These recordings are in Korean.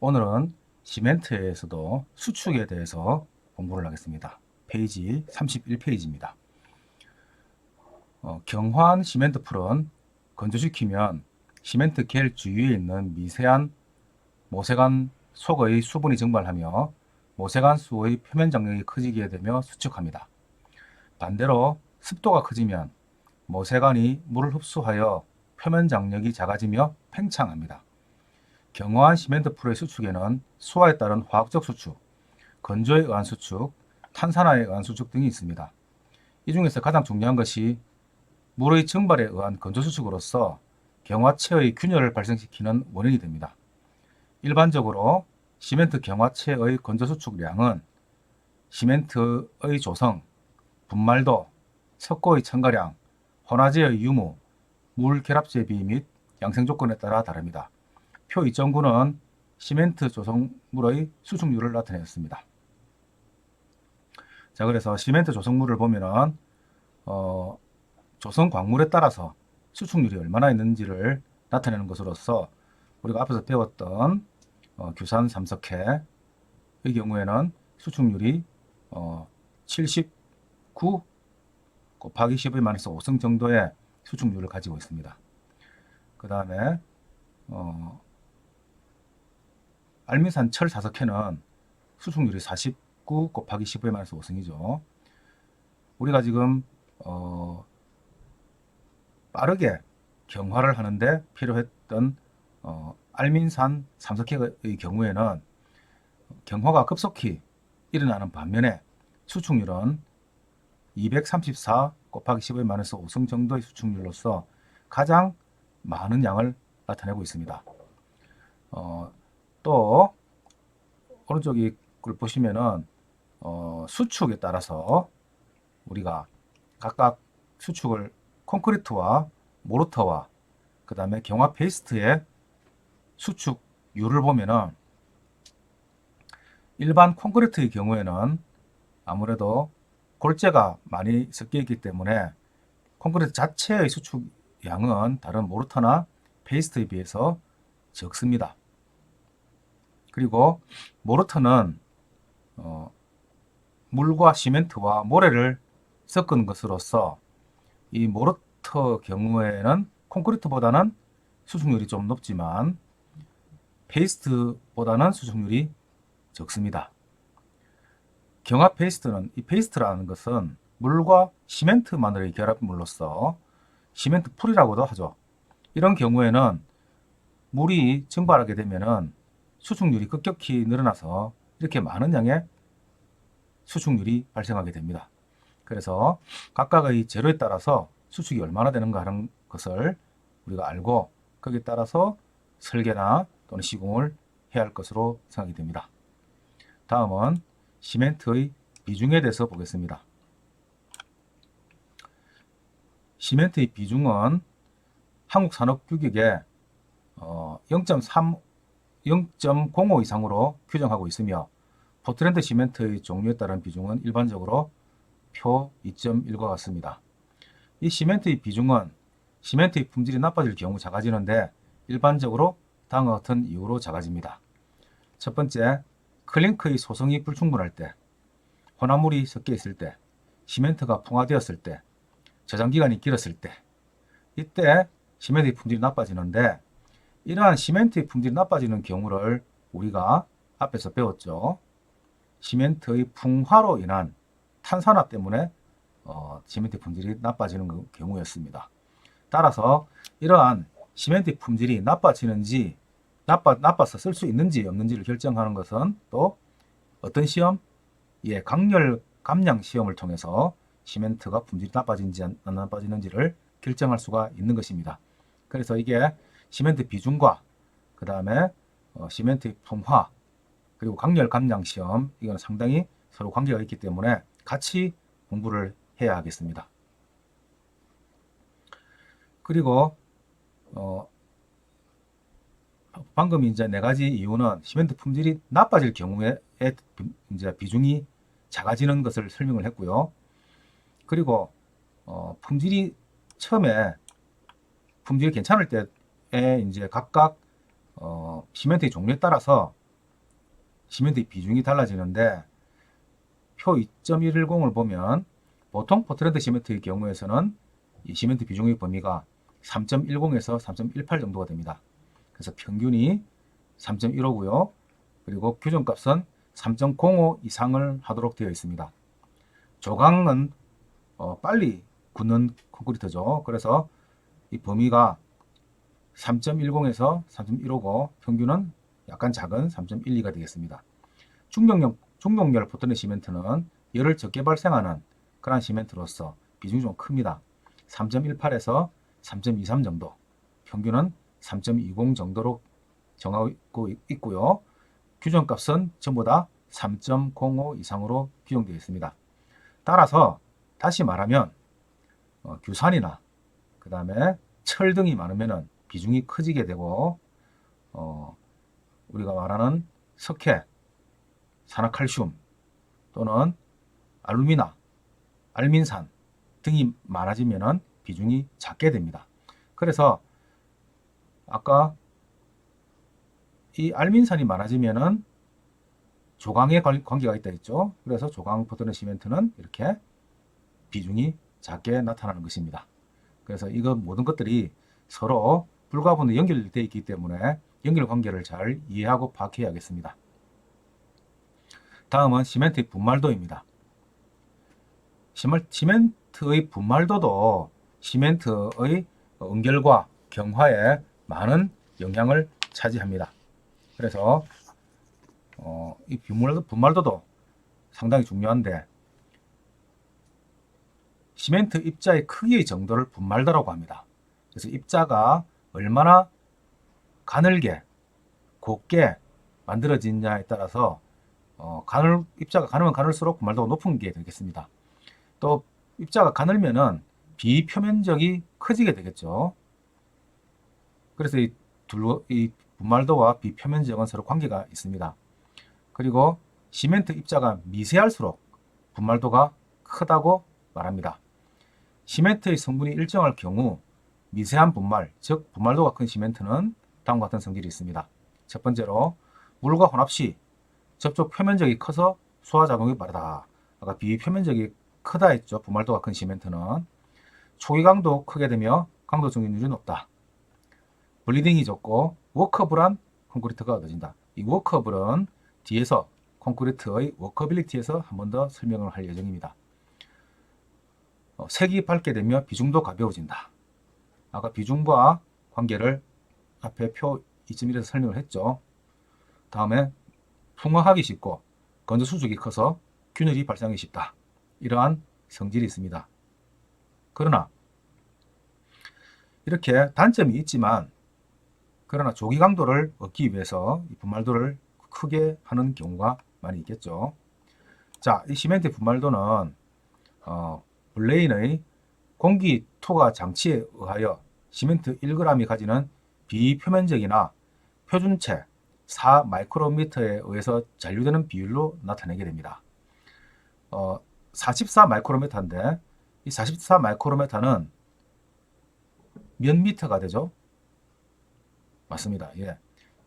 오늘은 시멘트에서도 수축에 대해서 공부를 하겠습니다. 페이지 31페이지입니다. 경화한 시멘트 풀은 건조시키면 시멘트 겔 주위에 있는 미세한 모세관 속의 수분이 증발하며 모세관 수의 표면 장력이 커지게 되며 수축합니다. 반대로 습도가 커지면 모세관이 물을 흡수하여 표면 장력이 작아지며 팽창합니다. 경화한 시멘트 풀의 수축에는 수화에 따른 화학적 수축, 건조에 의한 수축, 탄산화에 의한 수축 등이 있습니다. 이 중에서 가장 중요한 것이 물의 증발에 의한 건조 수축으로서 경화체의 균열을 발생시키는 원인이 됩니다. 일반적으로 시멘트 경화체의 건조 수축량은 시멘트의 조성, 분말도, 석고의 첨가량, 혼화제의 유무, 물 결합제 비 및 양생 조건에 따라 다릅니다. 표 2.9는 시멘트 조성물의 수축률을 나타냈습니다. 자, 그래서 시멘트 조성물을 보면은 조성 광물에 따라서 수축률이 얼마나 있는지를 나타내는 것으로서 우리가 앞에서 배웠던 규산 삼석회의 경우에는 수축률이 79 곱하기 10의 마이너스 5승 정도의 수축률을 가지고 있습니다. 그 다음에 알미산 철 사석회는 수축률이 49 곱하기 10의 마이너스 5승이죠. 우리가 지금 빠르게 경화를 하는데 필요했던 알민산 삼석회의 경우에는 경화가 급속히 일어나는 반면에 수축률은 234 곱하기 10의 마이너스 5승 정도의 수축률로서 가장 많은 양을 나타내고 있습니다. 또 오른쪽에 걸 보시면은 수축에 따라서 우리가 각각 수축을 콘크리트와 모르터와 그 다음에 경화 페이스트의 수축률을 보면은 일반 콘크리트의 경우에는 아무래도 골재가 많이 섞여 있기 때문에 콘크리트 자체의 수축량은 다른 모르터나 페이스트에 비해서 적습니다. 그리고 모르터는 물과 시멘트와 모래를 섞은 것으로서 이 모르터 경우에는 콘크리트보다는 수축률이 좀 높지만 페이스트보다는 수축률이 적습니다. 경화 페이스트는 이 페이스트라는 것은 물과 시멘트만의 결합물로서 시멘트 풀이라고도 하죠. 이런 경우에는 물이 증발하게 되면은 수축률이 급격히 늘어나서 이렇게 많은 양의 수축률이 발생하게 됩니다. 그래서 각각의 재료에 따라서 수축이 얼마나 되는가 하는 것을 우리가 알고 거기에 따라서 설계나 또는 시공을 해야 할 것으로 생각이 됩니다. 다음은 시멘트의 비중에 대해서 보겠습니다. 시멘트의 비중은 한국산업규격에 0.05 이상으로 규정하고 있으며 포트랜드 시멘트의 종류에 따른 비중은 일반적으로 표 2.1과 같습니다. 이 시멘트의 비중은 시멘트의 품질이 나빠질 경우 작아지는데 일반적으로 다음과 같은 이유로 작아집니다. 첫 번째, 클링크의 소성이 불충분할 때, 혼합물이 섞여 있을 때, 시멘트가 풍화되었을 때, 저장기간이 길었을 때, 이때 시멘트의 품질이 나빠지는데 이러한 시멘트의 품질이 나빠지는 경우를 우리가 앞에서 배웠죠. 시멘트의 풍화로 인한 탄산화 때문에 시멘트 품질이 나빠지는 경우였습니다. 따라서 이러한 시멘트 품질이 나빠지는지 나빠서 쓸 수 있는지 없는지를 결정하는 것은 또 어떤 시험? 예, 강열 감량 시험을 통해서 시멘트가 품질이 나빠지는지 안 나빠지는지를 결정할 수가 있는 것입니다. 그래서 이게 시멘트 비중과 그 다음에 시멘트의 풍화 그리고 강열 감량 시험 이건 상당히 서로 관계가 있기 때문에 같이 공부를 해야 하겠습니다. 그리고 방금 이제 네 가지 이유는 시멘트 품질이 나빠질 경우에 이제 비중이 작아지는 것을 설명을 했고요. 그리고 품질이 처음에 품질이 괜찮을 때에 이제 각각 시멘트의 종류에 따라서 시멘트의 비중이 달라지는데 표 2.110을 보면 보통 포트랜드 시멘트의 경우에서는 이 시멘트 비중의 범위가 3.10에서 3.18 정도가 됩니다. 그래서 평균이 3.15고요. 그리고 규정값은 3.05 이상을 하도록 되어 있습니다. 조강은 빨리 굳는 콘크리트죠. 그래서 이 범위가 3.10에서 3.15고 평균은 약간 작은 3.12가 되겠습니다. 중동열 포트랜드 시멘트는 열을 적게 발생하는 그런 시멘트로서 비중이 좀 큽니다. 3.18에서 3.23 정도, 평균은 3.20 정도로 정하고 있고요. 규정값은 전부 다 3.05 이상으로 규정되어 있습니다. 따라서 다시 말하면 규산이나 그 다음에 철 등이 많으면 비중이 커지게 되고 우리가 말하는 석회, 산화칼슘 또는 알루미나, 알민산 등이 많아지면 비중이 작게 됩니다. 그래서 아까 이 알민산이 많아지면은 조강에 관계가 있다 했죠. 그래서 조강 포트랜드 시멘트는 이렇게 비중이 작게 나타나는 것입니다. 그래서 이거 모든 것들이 서로 불가분으로 연결되어 있기 때문에 연결 관계를 잘 이해하고 파악해야겠습니다. 다음은 시멘트의 분말도입니다. 시멘트의 분말도도 시멘트의 응결과 경화에 많은 영향을 차지합니다. 그래서 이 분말도도 상당히 중요한데 시멘트 입자의 크기의 정도를 분말도라고 합니다. 그래서 입자가 얼마나 가늘게 곱게 만들어지냐에 따라서 입자가 가늘면 가늘수록 분말도가 높은 게 되겠습니다. 또 입자가 가늘면은 비표면적이 커지게 되겠죠. 그래서 이 분말도와 비표면적은 서로 관계가 있습니다. 그리고 시멘트 입자가 미세할수록 분말도가 크다고 말합니다. 시멘트의 성분이 일정할 경우 미세한 분말, 즉 분말도가 큰 시멘트는 다음과 같은 성질이 있습니다. 첫 번째로 물과 혼합 시 접촉 표면적이 커서 소화작용이 빠르다. 아까 비표면적이 크다 했죠. 분말도가 큰 시멘트는 초기 강도 크게 되며 강도 정립률이 높다. 블리딩이 적고 워커블한 콘크리트가 얻어진다. 이 워커블은 뒤에서 콘크리트의 워커빌리티에서 한 번 더 설명을 할 예정입니다. 색이 밝게 되며 비중도 가벼워진다. 아까 비중과 관계를 앞에 표 2.1에서 설명을 했죠. 다음에 풍화하기 쉽고 건조 수축이 커서 균열이 발생하기 쉽다. 이러한 성질이 있습니다. 그러나 이렇게 단점이 있지만 그러나 조기 강도를 얻기 위해서 이 분말도를 크게 하는 경우가 많이 있겠죠. 자, 이 시멘트 분말도는 블레인의 공기 투과 장치에 의하여 시멘트 1g이 가지는 비표면적이나 표준체 4마이크로미터에 의해서 잔류되는 비율로 나타내게 됩니다. 44마이크로미터인데 이 44마이크로미터는 몇 미터가 되죠? 맞습니다. 예.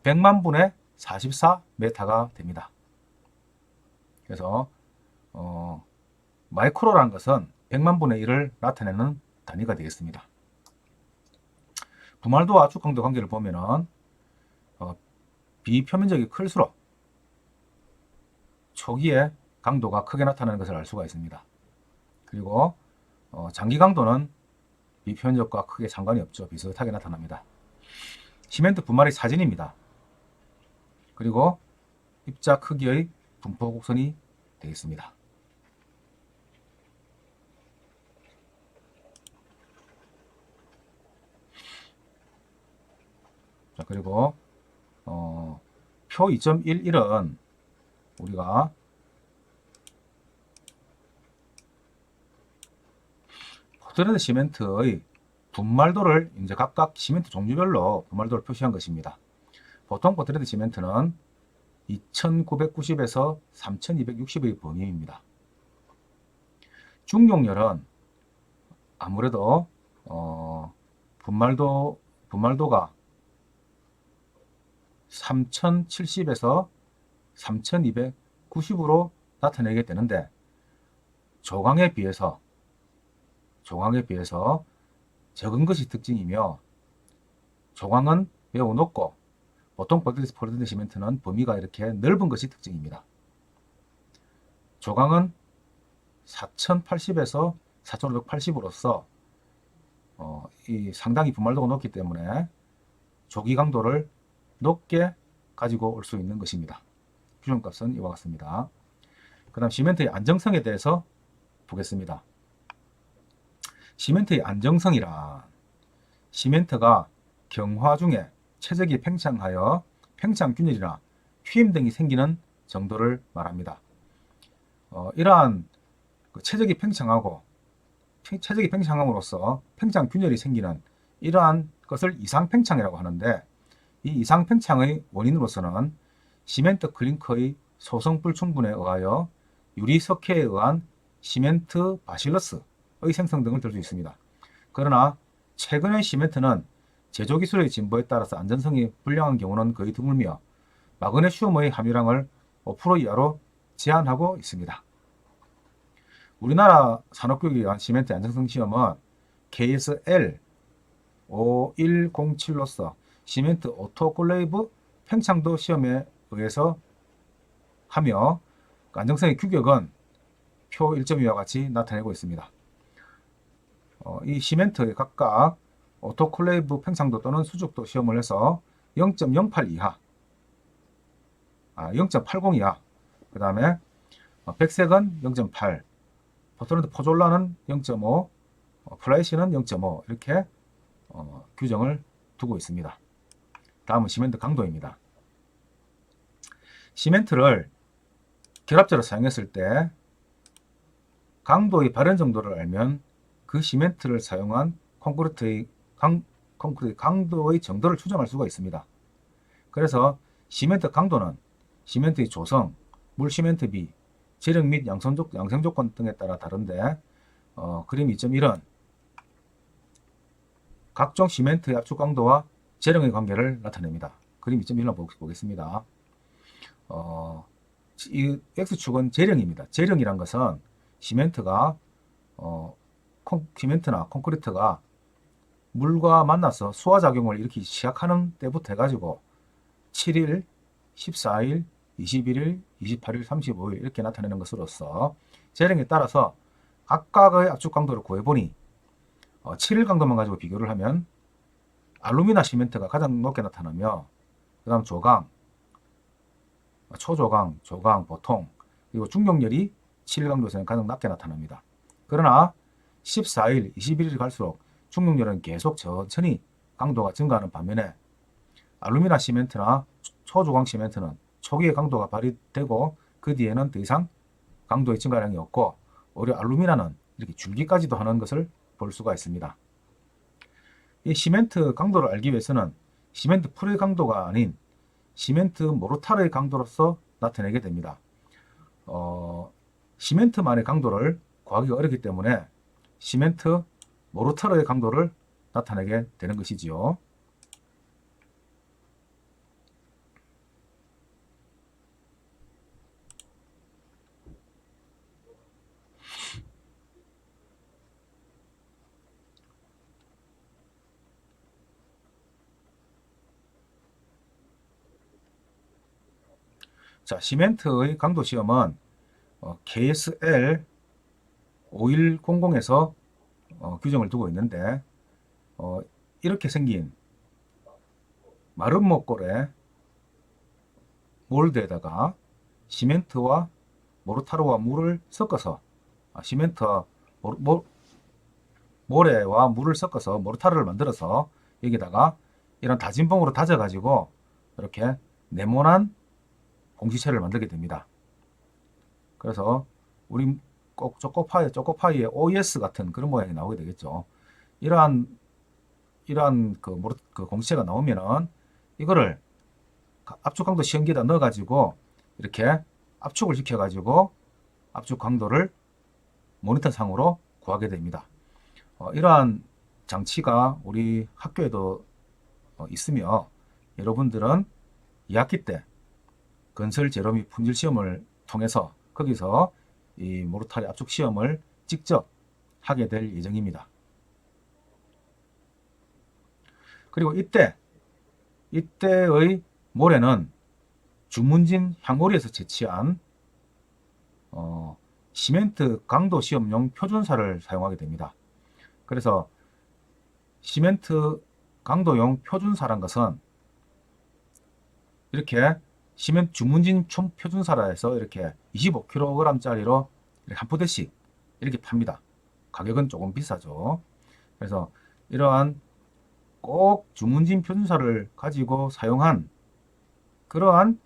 100만 분의 44m가 됩니다. 그래서 마이크로라는 것은 100만 분의 1을 나타내는 단위가 되겠습니다. 분말도와 압축강도 관계를 보면은 비표면적이 클수록 초기에 강도가 크게 나타나는 것을 알 수가 있습니다. 그리고 장기 강도는 비표면적과 크게 상관이 없죠. 비슷하게 나타납니다. 시멘트 분말의 사진입니다. 그리고 입자 크기의 분포 곡선이 되겠습니다. 자, 그리고 표 2.11은 우리가 포트랜드 시멘트의 분말도를 이제 각각 시멘트 종류별로 분말도를 표시한 것입니다. 보통 포트랜드 시멘트는 2990에서 3260의 범위입니다. 중용열은 아무래도 분말도가 3070에서 3290으로 나타내게 되는데 조강에 비해서 적은 것이 특징이며 조강은 매우 높고 보통 포트랜드 시멘트는 범위가 이렇게 넓은 것이 특징입니다. 조강은 4080에서 4580으로서 이 상당히 분말도가 높기 때문에 조기 강도를 높게 가지고 올 수 있는 것입니다. 규정값은 이와 같습니다. 그 다음 시멘트의 안정성에 대해서 보겠습니다. 시멘트의 안정성이란 시멘트가 경화 중에 최적이 팽창하여 팽창균열이나 휘임 등이 생기는 정도를 말합니다. 이러한 최적이 팽창함으로써 팽창균열이 생기는 이러한 것을 이상팽창이라고 하는데 이 이상팽창의 원인으로서는 시멘트 클링커의 소성 불충분에 의하여 유리석회에 의한 시멘트 바실러스의 생성 등을 들 수 있습니다. 그러나 최근의 시멘트는 제조기술의 진보에 따라서 안전성이 불량한 경우는 거의 드물며 마그네슘의 함유량을 5% 이하로 제한하고 있습니다. 우리나라 산업교육에 의한 시멘트 안정성 시험은 KSL 5107로서 시멘트 오토클레이브 팽창도 시험에 의해서 하며 안정성의 규격은 표 1.2와 같이 나타내고 있습니다. 이 시멘트 각각 오토클레이브 팽창도 또는 수축도 시험을 해서 0.08 이하, 0.80 이하, 그 다음에 백색은 0.8, 포트랜드 포졸라는 0.5, 플라이시는 0.5 이렇게 규정을 두고 있습니다. 다음은 시멘트 강도입니다. 시멘트를 결합제로 사용했을 때 강도의 발현 정도를 알면 그 시멘트를 사용한 콘크리트의 강도의 정도를 추정할 수가 있습니다. 그래서 시멘트 강도는 시멘트의 조성, 물시멘트비, 재력 및 양성조건 등에 따라 다른데 그림 2.1은 각종 시멘트의 압축 강도와 재력의 관계를 나타냅니다. 그림 2.1을 보겠습니다. 이 X축은 재력입니다. 재력이란 것은 시멘트나 콘크리트가 물과 만나서 수화작용을 일으키기 시작하는 때부터 해가지고 7일, 14일, 21일, 28일, 35일 이렇게 나타내는 것으로서 재력에 따라서 각각의 압축 강도를 구해보니 7일 강도만 가지고 비교를 하면 알루미나 시멘트가 가장 높게 나타나며 그 다음 조강, 초조강, 조강, 보통 그리고 중용열이 7일 강도에서는 가장 낮게 나타납니다. 그러나 14일, 21일이 갈수록 중용열은 계속 천천히 강도가 증가하는 반면에 알루미나 시멘트나 초조강 시멘트는 초기에 강도가 발휘되고 그 뒤에는 더 이상 강도의 증가량이 없고 오히려 알루미나는 이렇게 줄기까지도 하는 것을 볼 수가 있습니다. 이 시멘트 강도를 알기 위해서는 시멘트 풀의 강도가 아닌 시멘트 모르타르의 강도로서 나타내게 됩니다. 시멘트만의 강도를 구하기가 어렵기 때문에 시멘트 모르타르의 강도를 나타내게 되는 것이지요. 자, 시멘트의 강도 시험은 KSL 5100에서 규정을 두고 있는데 이렇게 생긴 마른 목골의 몰드에다가 시멘트와 모르타르와 물을 섞어서 시멘트와 모래와 물을 섞어서 모르타르를 만들어서 여기다가 이런 다진봉으로 다져 가지고 이렇게 네모난 공지체를 만들게 됩니다. 그래서 우리 꼭 초코파이의 OS 같은 그런 모양이 나오게 되겠죠. 이러한 그 공지체가 나오면은 이거를 압축 강도 시험기에다 넣어 가지고 이렇게 압축을 시켜 가지고 압축 강도를 모니터 상으로 구하게 됩니다. 이러한 장치가 우리 학교에도 있으며 여러분들은 2학기 때 건설 제로 및 품질 시험을 통해서 거기서 이 모르타르 압축 시험을 직접 하게 될 예정입니다. 그리고 이때의 모래는 주문진 향오리에서 채취한 시멘트 강도 시험용 표준사를 사용하게 됩니다. 그래서 시멘트 강도용 표준사란 것은 이렇게 시멘트 주문진 총 표준사라 해서 이렇게 25kg짜리로 한 포대씩 이렇게 팝니다. 가격은 조금 비싸죠. 그래서 이러한 꼭 주문진 표준사를 가지고 사용한 그러한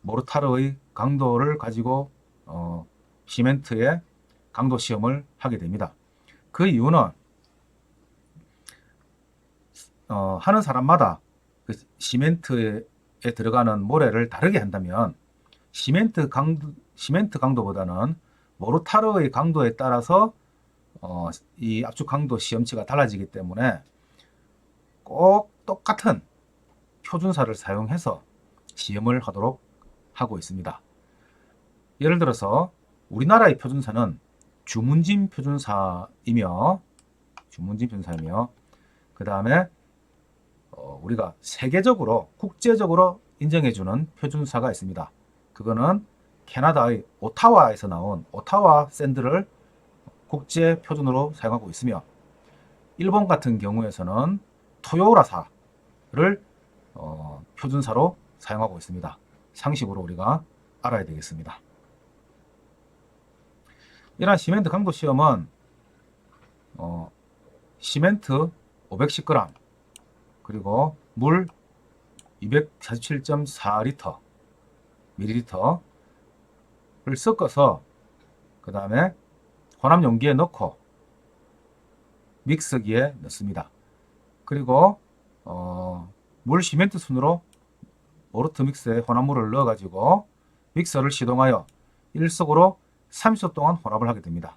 모르타르의 강도를 가지고 시멘트의 강도 시험을 하게 됩니다. 그 이유는 하는 사람마다 그 시멘트에 들어가는 모래를 다르게 한다면 시멘트 강도보다는 모르타르의 강도에 따라서 이 압축 강도 시험치가 달라지기 때문에 꼭 똑같은 표준사를 사용해서 시험을 하도록 하고 있습니다. 예를 들어서 우리나라의 표준사는 주문진 표준사이며 그 다음에 우리가 세계적으로 국제적으로 인정해주는 표준사가 있습니다. 그거는 캐나다의 오타와에서 나온 오타와 샌드를 국제 표준으로 사용하고 있으며 일본 같은 경우에서는 토요라사를 표준사로 사용하고 있습니다. 상식으로 우리가 알아야 되겠습니다. 이러한 시멘트 강도 시험은 시멘트 510g 그리고 물 247.4L ml를 섞어서 그 다음에 혼합 용기에 넣고 믹서기에 넣습니다. 그리고 물 시멘트 순으로 모르트 믹스에 혼합물을 넣어 가지고 믹서를 시동하여 1속으로 30초 동안 혼합을 하게 됩니다.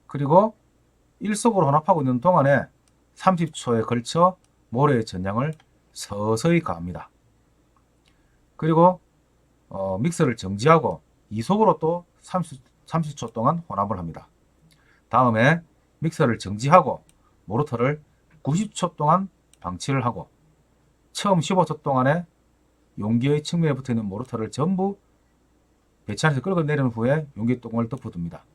그리고 1속으로 혼합하고 있는 동안에 30초에 걸쳐 모래의 전량을 서서히 가합니다. 그리고 믹서를 정지하고 2속으로 또 30초 동안 혼합을 합니다. 다음에 믹서를 정지하고 모르터를 90초 동안 방치를 하고 처음 15초 동안에 용기의 측면에 붙어있는 모르터를 전부 배치 안에서 끌어내린 후에 용기 뚜껑을 덮어둡니다.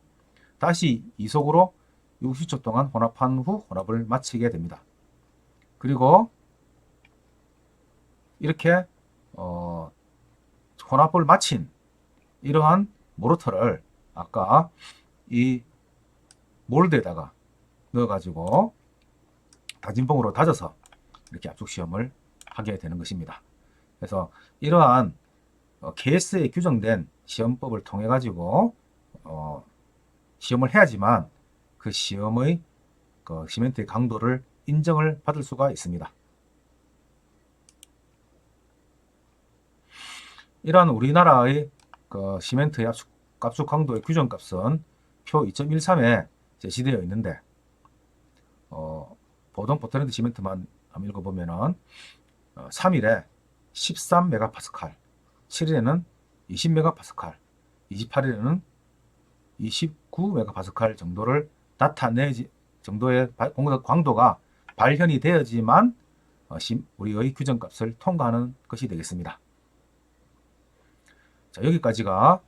다시 2속으로 60초 동안 혼합한 후 혼합을 마치게 됩니다. 그리고 이렇게 혼합을 마친 이러한 모르터를 아까 이 몰드에다가 넣어가지고 다진봉으로 다져서 이렇게 압축 시험을 하게 되는 것입니다. 그래서 이러한 KS에 규정된 시험법을 통해 가지고 시험을 해야지만 그 시험의 시멘트의 강도를 인정을 받을 수가 있습니다. 이러한 우리나라의 시멘트의 압축 강도의 규정값은 표 2.13에 제시되어 있는데 보통 포트랜드 시멘트만 한번 읽어보면은 3일에 13메가파스칼, 7일에는 20메가파스칼, 28일에는 29메가파스칼 정도를 나타내지 정도의 광도가 발현이 되어야지만 우리의 규정값을 통과하는 것이 되겠습니다. 자, 여기까지가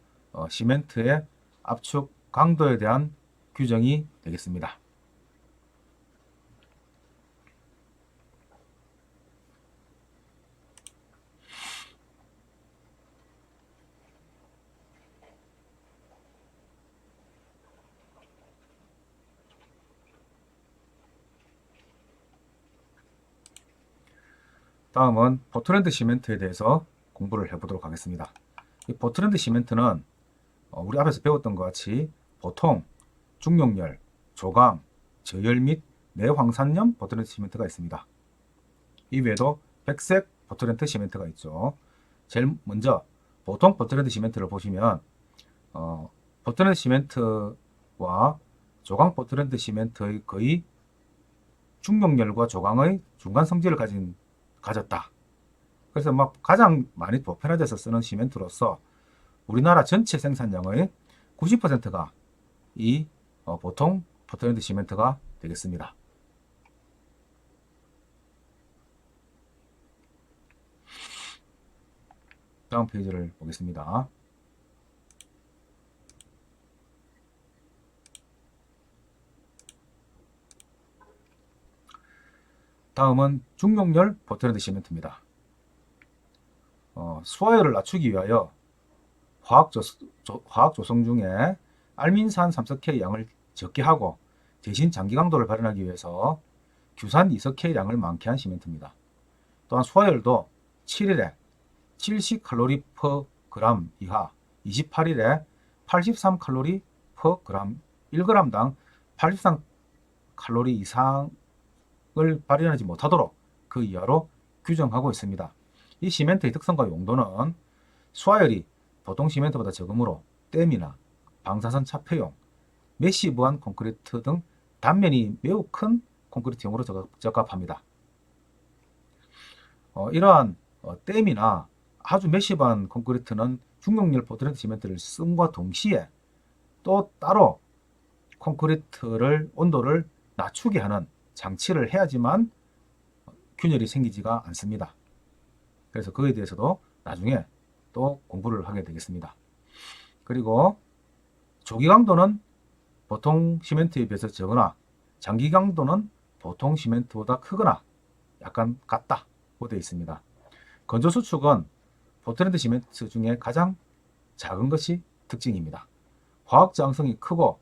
시멘트의 압축 강도에 대한 규정이 되겠습니다. 다음은 포트랜드 시멘트에 대해서 공부를 해보도록 하겠습니다. 이 포트랜드 시멘트는 우리 앞에서 배웠던 것 같이 보통 중용열, 조강, 저열 및 내황산염 포트랜드 시멘트가 있습니다. 이외에도 백색 포트랜드 시멘트가 있죠. 제일 먼저 보통 포트랜드 시멘트를 보시면 포트랜드 시멘트와 조강 포트랜드 시멘트의 거의 중용열과 조강의 중간 성질을 가졌다. 그래서 막 가장 많이 보편화돼서 쓰는 시멘트로서 우리나라 전체 생산량의 90%가 이 보통 포틀랜드 시멘트가 되겠습니다. 다음 페이지를 보겠습니다. 다음은 중용열 포틀랜드 시멘트입니다. 수화열을 낮추기 위하여 화학 조성 중에 알민산 삼석회의 양을 적게 하고 대신 장기 강도를 발현하기 위해서 규산 이석회의 양을 많게 한 시멘트입니다. 또한 수화열도 7일에 70칼로리 per 그램 이하, 28일에 83칼로리 per 그램, 1g당 83칼로리 이상을 발현하지 못하도록 그 이하로 규정하고 있습니다. 이 시멘트의 특성과 용도는 수화열이 보통 시멘트보다 적으므로 댐이나 방사선 차폐용, 메시브한 콘크리트 등 단면이 매우 큰 콘크리트용으로 적합합니다. 이러한 댐이나 아주 메시브한 콘크리트는 중용열 포틀랜드 시멘트를 씀과 동시에 또 따로 콘크리트를 온도를 낮추게 하는 장치를 해야지만 균열이 생기지가 않습니다. 그래서 그에 대해서도 나중에 또 공부를 하게 되겠습니다. 그리고 조기 강도는 보통 시멘트에 비해서 적으나 장기 강도는 보통 시멘트보다 크거나 약간 같다고 되어 있습니다. 건조 수축은 포틀랜드 시멘트 중에 가장 작은 것이 특징입니다. 화학 저항성이 크고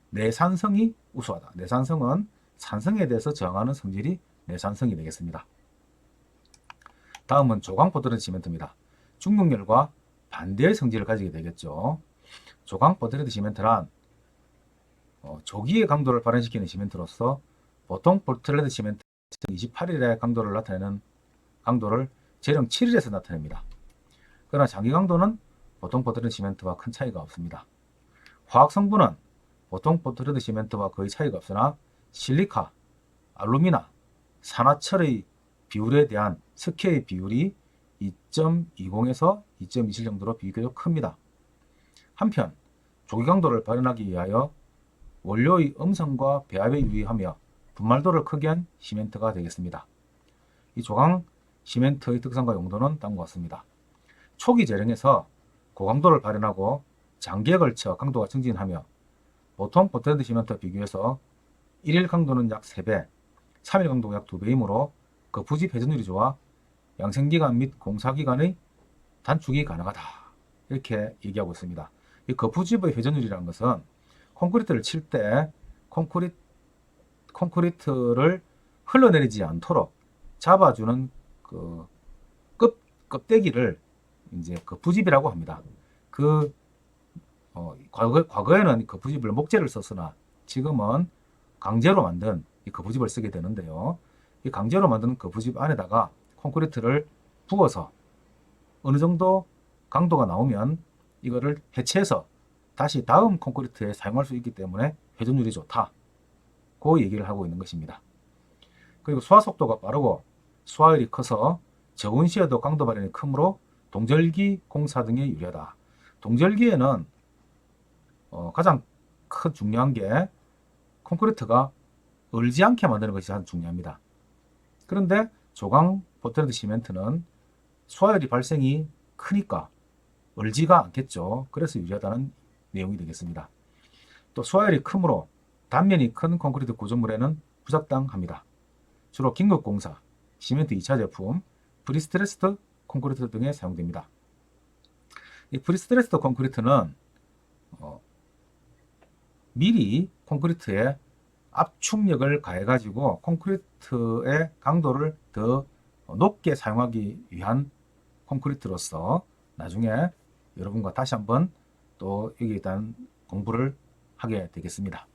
내산성이 우수하다. 내산성은 산성에 대해서 저항하는 성질이 내산성이 되겠습니다. 다음은 조강 포틀랜드 시멘트입니다. 중용열과 반대의 성질을 가지게 되겠죠. 조강 포틀랜드 시멘트란 조기의 강도를 발현시키는 시멘트로서 보통 포틀랜드 시멘트 28일의 강도를 나타내는 강도를 재령 7일에서 나타냅니다. 그러나 장기 강도는 보통 포틀랜드 시멘트와 큰 차이가 없습니다. 화학 성분은 보통 포틀랜드 시멘트와 거의 차이가 없으나 실리카, 알루미나, 산화철의 비율에 대한 석회의 비율이 2.20에서 2.27 정도로 비교적 큽니다. 한편 조기 강도를 발현하기 위하여 원료의 음성과 배합에 유의하며 분말도를 크게 한 시멘트가 되겠습니다. 이 조강 시멘트의 특성과 용도는 다음과 같습니다. 초기 재령에서 고강도를 발현하고 장기에 걸쳐 강도가 증진하며 보통 포틀랜드 시멘트와 비교해서 1일 강도는 약 3배, 3일 강도가 약 2배이므로 거푸집 회전율이 좋아 양생기간 및 공사기간의 단축이 가능하다. 이렇게 얘기하고 있습니다. 이 거푸집의 회전율이라는 것은 콘크리트를 칠 때 콘크리트를 흘러내리지 않도록 잡아주는 그 껍데기를 이제 거푸집이라고 합니다. 과거에는 거푸집을 목재를 썼으나 지금은 강제로 만든 이 거푸집을 쓰게 되는데요. 이 강제로 만든 거푸집 안에다가 콘크리트를 부어서 어느 정도 강도가 나오면 이거를 해체해서 다시 다음 콘크리트에 사용할 수 있기 때문에 회전율이 좋다. 그 얘기를 하고 있는 것입니다. 그리고 수화 속도가 빠르고 수화율이 커서 저온 시에도 강도 발현이 크므로 동절기 공사 등에 유리하다. 동절기에는 가장 큰 중요한 게 콘크리트가 얼지 않게 만드는 것이 아주 중요합니다. 그런데 조강 포틀랜드 시멘트는 수화열이 발생이 크니까 얼지가 않겠죠. 그래서 유리하다는 내용이 되겠습니다. 또 수화열이 크므로 단면이 큰 콘크리트 구조물에는 부적당합니다. 주로 긴급공사, 시멘트 2차 제품, 프리스트레스드 콘크리트 등에 사용됩니다. 이 프리스트레스드 콘크리트는 미리 콘크리트에 압축력을 가해가지고 콘크리트의 강도를 더 높게 사용하기 위한 콘크리트로서 나중에 여러분과 다시 한번 또 여기에 대한 공부를 하게 되겠습니다.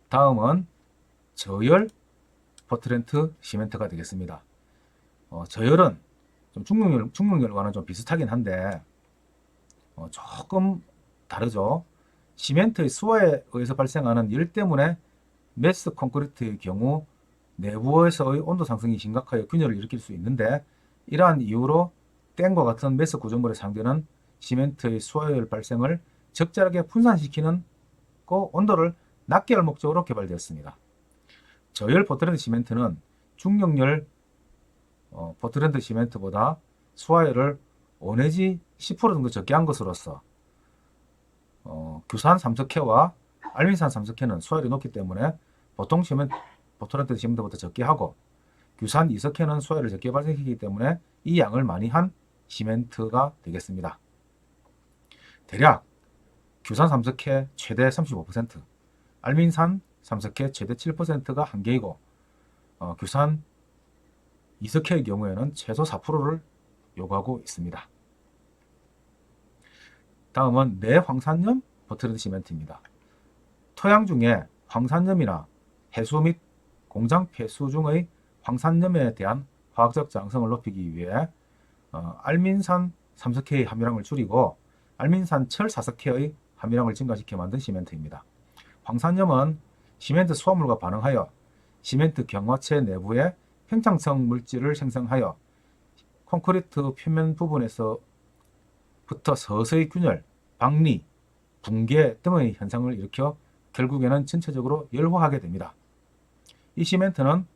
다음은 저열 포틀랜드 시멘트가 되겠습니다. 저열은 좀 중용열과는 좀 비슷하긴 한데 조금 다르죠. 시멘트의 수화에 의해서 발생하는 열 때문에 매스 콘크리트의 경우 내부에서의 온도 상승이 심각하여 균열을 일으킬 수 있는데, 이러한 이유로 땡과 같은 매스 구조물에 사용되는 시멘트의 수화열 발생을 적절하게 분산시키는 그 온도를 낮게 할 목적으로 개발되었습니다. 저열 포트랜드 시멘트는 중력열 포트랜드 시멘트보다 수화열을 5 내지 10% 정도 적게 한 것으로서 규산 삼석회와 알민산 삼석회는 수화열이 높기 때문에 보통 포트랜드 시멘트보다 적게 하고, 규산 이석회는 수화열을 적게 발생시키기 때문에 이 양을 많이 한 시멘트가 되겠습니다. 대략 규산 삼석회 최대 35%, 알민산 삼석회 최대 7%가 한계이고, 규산 이석회의 경우에는 최소 4%를 요구하고 있습니다. 다음은 내황산염 포트랜드 시멘트입니다. 토양 중에 황산염이나 해수 및 공장 폐수 중의 황산염에 대한 화학적 장성을 높이기 위해 알민산 삼석회의 함유량을 줄이고 알민산 철 4석회의 함유량을 증가시켜 만든 시멘트입니다. 황산염은 시멘트 수화물과 반응하여 시멘트 경화체 내부에 팽창성 물질을 생성하여 콘크리트 표면 부분에서부터 서서히 균열, 박리, 붕괴 등의 현상을 일으켜 결국에는 전체적으로 열화하게 됩니다. 이 시멘트는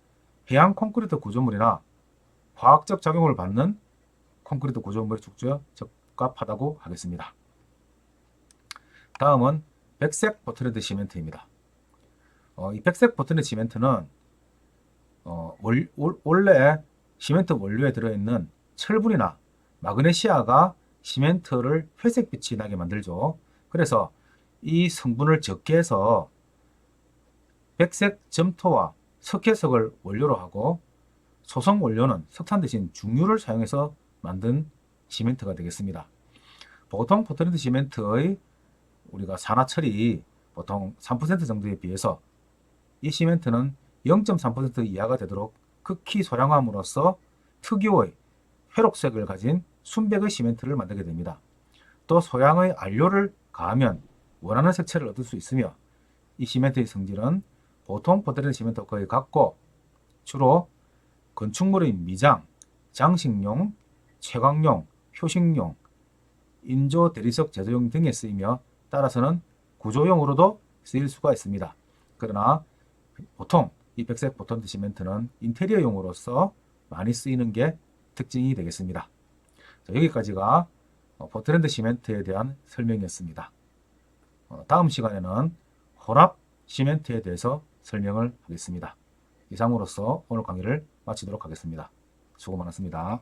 해양 콘크리트 구조물이나 화학적 작용을 받는 콘크리트 구조물의 축조에 적합하다고 하겠습니다. 다음은 백색 포트랜드 시멘트입니다. 이 백색 포트랜드 시멘트는 원래 시멘트 원료에 들어있는 철분이나 마그네시아가 시멘트를 회색빛이 나게 만들죠. 그래서 이 성분을 적게 해서 백색 점토와 석회석을 원료로 하고 소성 원료는 석탄 대신 중유를 사용해서 만든 시멘트가 되겠습니다. 보통 포트랜드 시멘트의 우리가 산화철이 보통 3% 정도에 비해서 이 시멘트는 0.3% 이하가 되도록 극히 소량함으로써 특유의 회록색을 가진 순백의 시멘트를 만들게 됩니다. 또 소량의 안료를 가하면 원하는 색채를 얻을 수 있으며, 이 시멘트의 성질은 보통 포트랜드 시멘트와 거의 같고 주로 건축물의 미장, 장식용, 채광용, 표식용, 인조 대리석 제조용 등에 쓰이며 따라서는 구조용으로도 쓰일 수가 있습니다. 그러나 보통 이 백색 포트랜드 시멘트는 인테리어용으로서 많이 쓰이는 게 특징이 되겠습니다. 자, 여기까지가 포트랜드 시멘트에 대한 설명이었습니다. 다음 시간에는 혼합 시멘트에 대해서 설명을 하겠습니다. 이상으로서 오늘 강의를 마치도록 하겠습니다. 수고 많았습니다.